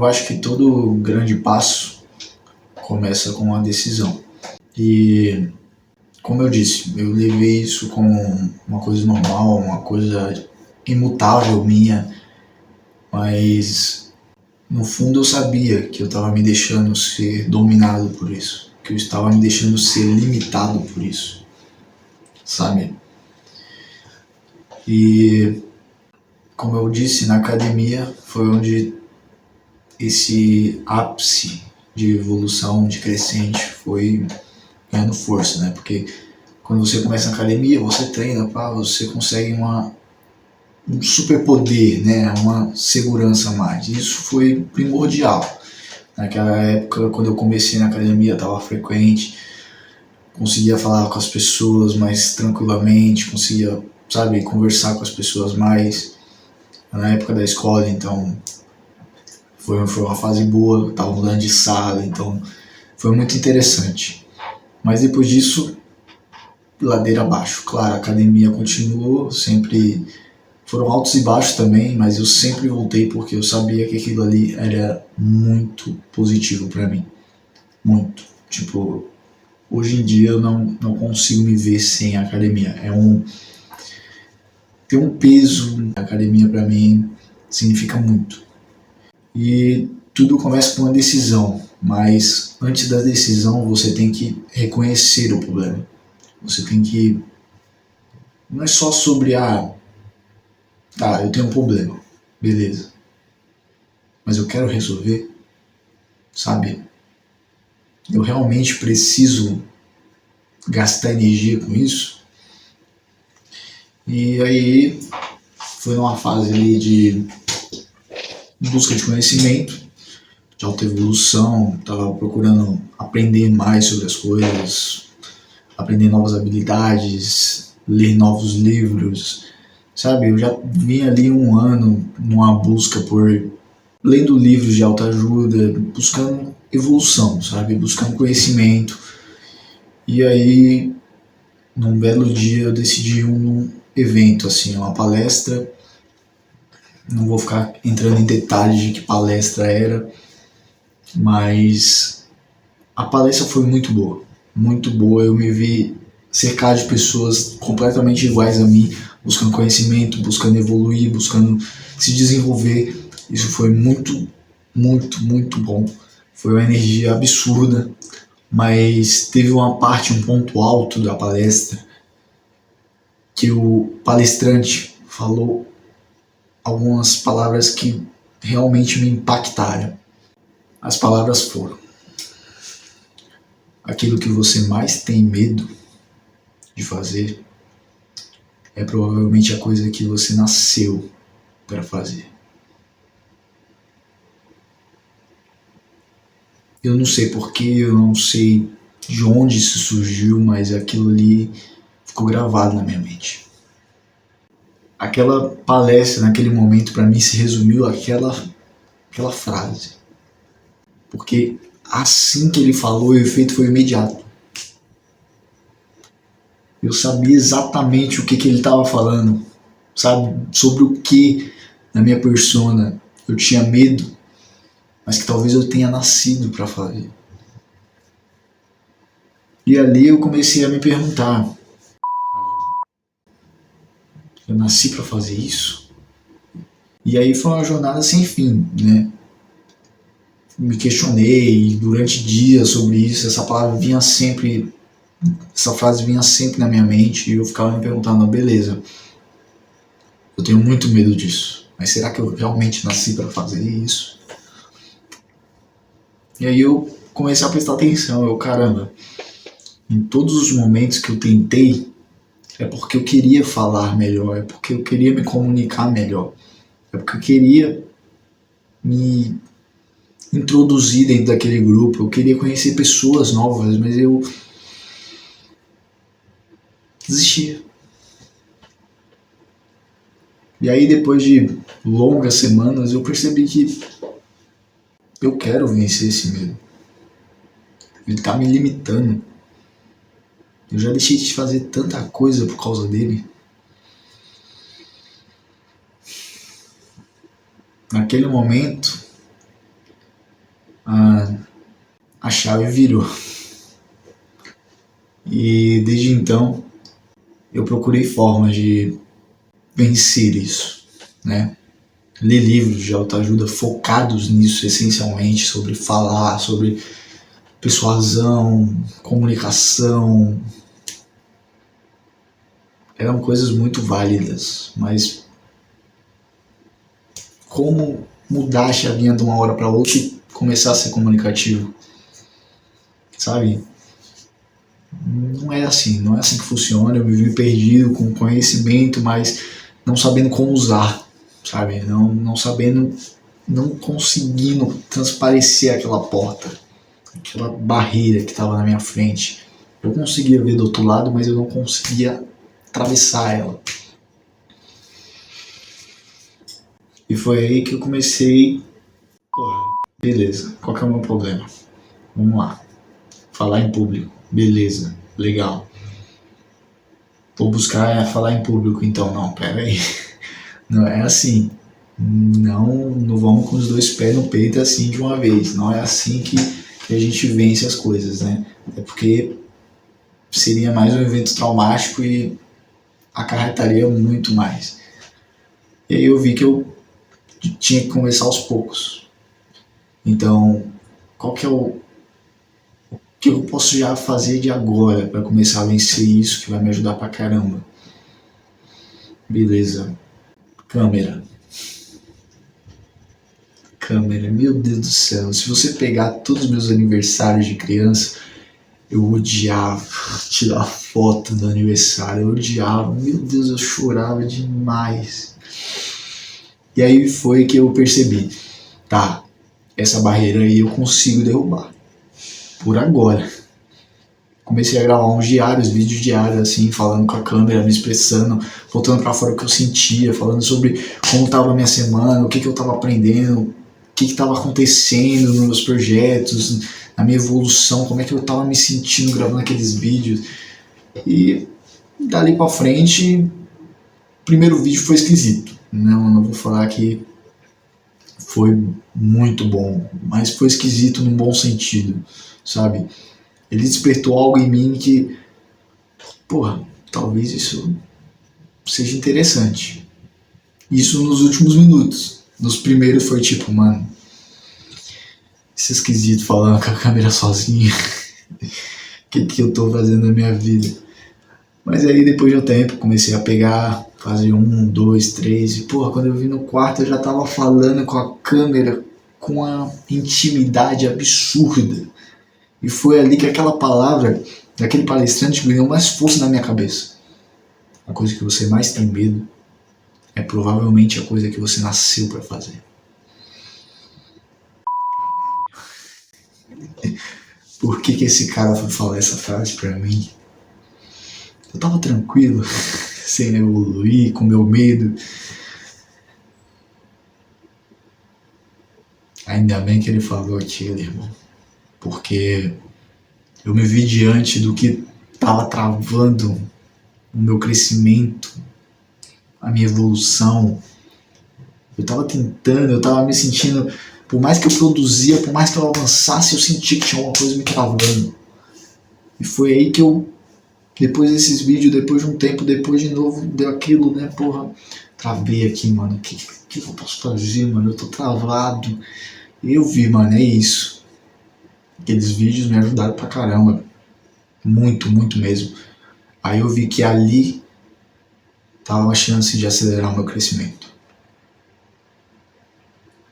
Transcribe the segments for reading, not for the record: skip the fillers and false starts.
eu acho que todo grande passo começa com uma decisão. E, como eu disse, eu levei isso como uma coisa normal, uma coisa imutável minha, mas no fundo eu sabia que eu estava me deixando ser dominado por isso, que eu estava me deixando ser limitado por isso, sabe? E, como eu disse, na academia foi onde esse ápice de evolução, de crescente, foi ganhando força, né? Porque quando você começa na academia, você treina, você consegue um superpoder, né? Uma segurança a mais. Isso foi primordial. Naquela época, quando eu comecei na academia, estava frequente, conseguia falar com as pessoas mais tranquilamente, conseguia, sabe, conversar com as pessoas mais. Na época da escola, então foi uma fase boa, estava mudando de sala, então foi muito interessante. Mas depois disso, ladeira abaixo. Claro, a academia continuou, sempre foram altos e baixos também, mas eu sempre voltei porque eu sabia que aquilo ali era muito positivo para mim. Muito. Tipo, hoje em dia eu não consigo me ver sem a academia. Tem um peso, a academia para mim significa muito. E tudo começa com uma decisão, mas antes da decisão você tem que reconhecer o problema. Você tem que. Não é só sobre, tá, eu tenho um problema, beleza, mas eu quero resolver, sabe? Eu realmente preciso gastar energia com isso. E aí foi numa fase ali de busca de conhecimento, de autoevolução, estava procurando aprender mais sobre as coisas, aprender novas habilidades, ler novos livros, sabe? Eu já vinha ali um ano numa busca por lendo livros de autoajuda, buscando evolução, sabe? Buscando conhecimento. E aí, num belo dia, eu decidi ir num evento, assim, uma palestra. Não vou ficar entrando em detalhes de que palestra era, mas a palestra foi muito boa. Muito boa, eu me vi cercado de pessoas completamente iguais a mim, buscando conhecimento, buscando evoluir, buscando se desenvolver. Isso foi muito, muito, muito bom. Foi uma energia absurda, mas teve uma parte, um ponto alto da palestra, que o palestrante falou algumas palavras que realmente me impactaram. As palavras foram: aquilo que você mais tem medo de fazer é provavelmente a coisa que você nasceu para fazer. Eu não sei porquê, eu não sei de onde isso surgiu, mas aquilo ali ficou gravado na minha mente. Aquela palestra, naquele momento, para mim se resumiu aquela frase. Porque assim que ele falou, o efeito foi imediato. Eu sabia exatamente o que ele estava falando, sabe? Sobre o que na minha persona eu tinha medo, mas que talvez eu tenha nascido para fazer. E ali eu comecei a me perguntar: eu nasci para fazer isso? E aí foi uma jornada sem fim, né? Me questionei durante dias sobre isso, essa frase vinha sempre na minha mente e eu ficava me perguntando: beleza, eu tenho muito medo disso, mas será que eu realmente nasci para fazer isso? E aí eu comecei a prestar atenção, caramba, em todos os momentos que eu tentei, é porque eu queria falar melhor, é porque eu queria me comunicar melhor, é porque eu queria me introduzir dentro daquele grupo, eu queria conhecer pessoas novas, mas eu desistia. E aí, depois de longas semanas, eu percebi que eu quero vencer esse medo. Ele tá me limitando. Eu já deixei de fazer tanta coisa por causa dele. Naquele momento, a chave virou. E desde então eu procurei formas de vencer isso, né? Ler livros de autoajuda focados nisso essencialmente, sobre falar, sobre persuasão, comunicação. Eram coisas muito válidas, mas como mudar a chavinha de uma hora para outra e começar a ser comunicativo, sabe? Não é assim, não é assim que funciona. Eu me vi perdido com conhecimento, mas não sabendo como usar, sabe? Não sabendo, não conseguindo transparecer aquela porta, aquela barreira que estava na minha frente. Eu conseguia ver do outro lado, mas eu não conseguia atravessar ela. E foi aí que eu comecei. Porra, beleza, qual que é o meu problema? Vamos lá. Falar em público, beleza, legal. Vou buscar falar em público então. Não, pera aí. Não é assim. Não vamos com os dois pés no peito assim de uma vez. Não é assim que a gente vence as coisas, né? É porque seria mais um evento traumático e acarretaria muito mais. E aí eu vi que eu tinha que começar aos poucos. Então, qual que é o que eu posso já fazer de agora para começar a vencer isso que vai me ajudar pra caramba? Beleza. Câmera. Câmera, meu Deus do céu. Se você pegar todos os meus aniversários de criança, eu odiava tirar foto do aniversário. Eu odiava. Meu Deus, eu chorava demais. E aí foi que eu percebi, tá, essa barreira aí eu consigo derrubar. Por agora. Comecei a gravar uns diários, vídeos diários, assim, falando com a câmera, me expressando, botando pra fora o que eu sentia, falando sobre como tava a minha semana, o que eu tava aprendendo, o que estava acontecendo nos meus projetos, na minha evolução, como é que eu estava me sentindo gravando aqueles vídeos. E dali pra frente, o primeiro vídeo foi esquisito. Não vou falar que foi muito bom, mas foi esquisito num bom sentido, sabe? Ele despertou algo em mim que, porra, talvez isso seja interessante. Isso nos últimos minutos. Nos primeiros foi tipo, mano, isso é esquisito falando com a câmera sozinho. O que eu tô fazendo na minha vida? Mas aí depois de um tempo comecei a pegar, fazer 1, 2, 3 e porra, quando eu vi no quarto eu já tava falando com a câmera com uma intimidade absurda. E foi ali que aquela palavra daquele palestrante ganhou mais força na minha cabeça. A coisa que você mais tem medo é provavelmente a coisa que você nasceu pra fazer. Por que esse cara foi falar essa frase pra mim? Eu tava tranquilo, sem evoluir, com meu medo. Ainda bem que ele falou aquilo, irmão. Porque eu me vi diante do que tava travando o meu crescimento, a minha evolução. Eu tava tentando, eu tava me sentindo, por mais que eu produzia, por mais que eu avançasse, eu sentia que tinha alguma coisa me travando. E foi aí que eu, depois desses vídeos, depois de um tempo, depois de novo, deu aquilo, né, porra, travei aqui, mano, o que eu posso fazer, mano, eu tô travado. E eu vi, mano, é isso. Aqueles vídeos me ajudaram pra caramba, muito, muito mesmo. Aí eu vi que ali tava uma chance de acelerar o meu crescimento.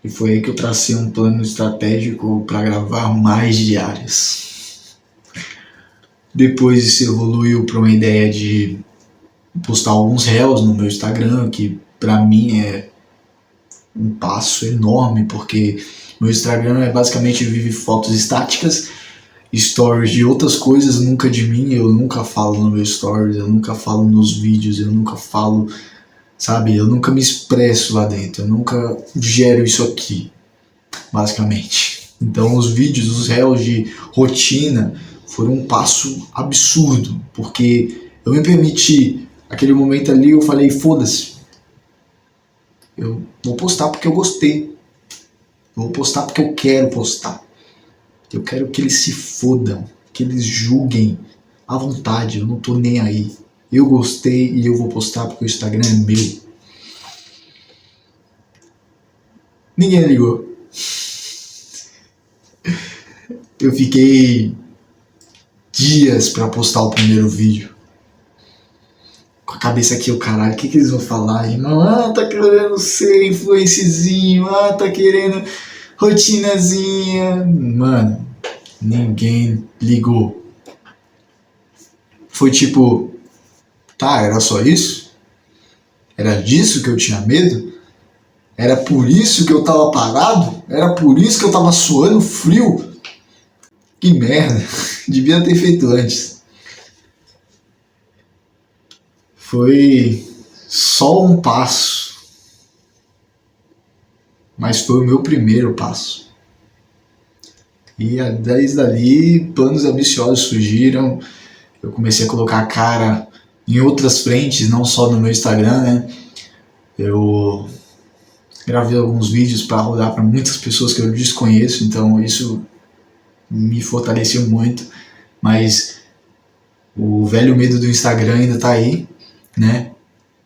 E foi aí que eu tracei um plano estratégico para gravar mais diárias. Depois isso evoluiu para uma ideia de postar alguns reels no meu Instagram, que para mim é um passo enorme, porque meu Instagram é basicamente vive fotos estáticas, stories de outras coisas, nunca de mim. Eu nunca falo no meu stories, eu nunca falo nos vídeos, eu nunca falo, sabe, eu nunca me expresso lá dentro, eu nunca gero isso aqui, basicamente. Então os vídeos, os reels de rotina foram um passo absurdo, porque eu me permiti, aquele momento ali eu falei, foda-se, eu vou postar porque eu gostei, eu vou postar porque eu quero postar. Eu quero que eles se fodam, que eles julguem à vontade, eu não tô nem aí. Eu gostei e eu vou postar porque o Instagram é meu. Ninguém ligou. Eu fiquei dias pra postar o primeiro vídeo. Com a cabeça aqui, o caralho, o que eles vão falar, irmão? Ah, tá querendo ser influencezinho, ah, tá querendo rotinazinha. Mano, ninguém ligou. Foi tipo, tá, era só isso? Era disso que eu tinha medo? Era por isso que eu tava parado? Era por isso que eu tava suando frio? Que merda, devia ter feito antes. Foi só um passo, mas foi o meu primeiro passo. E desde ali, planos ambiciosos surgiram. Eu comecei a colocar a cara em outras frentes, não só no meu Instagram, né? Eu gravei alguns vídeos para rodar para muitas pessoas que eu desconheço, então isso me fortaleceu muito. Mas o velho medo do Instagram ainda tá aí, né?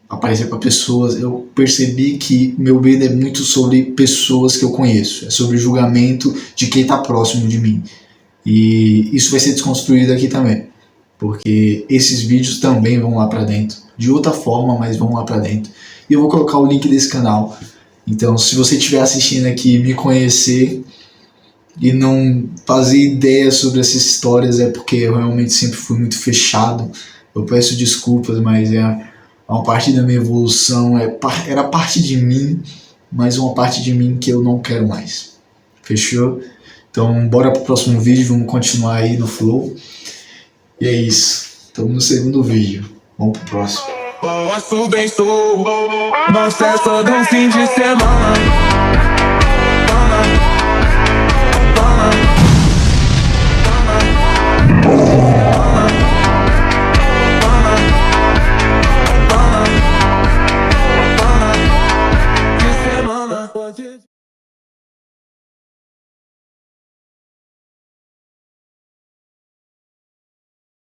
Aparecer para pessoas. Eu percebi que meu medo é muito sobre pessoas que eu conheço, é sobre o julgamento de quem tá próximo de mim. E isso vai ser desconstruído aqui também, porque esses vídeos também vão lá para dentro, de outra forma, mas vão lá para dentro. E eu vou colocar o link desse canal. Então, se você estiver assistindo aqui e me conhecer e não fazer ideia sobre essas histórias, é porque eu realmente sempre fui muito fechado. Eu peço desculpas, mas é uma parte da minha evolução, era parte de mim, mas uma parte de mim que eu não quero mais. Fechou? Então, bora pro próximo vídeo, vamos continuar aí no flow. E é isso. Estamos no segundo vídeo. Vamos pro próximo. Posso bem sou, nossa é só de um fim de semana.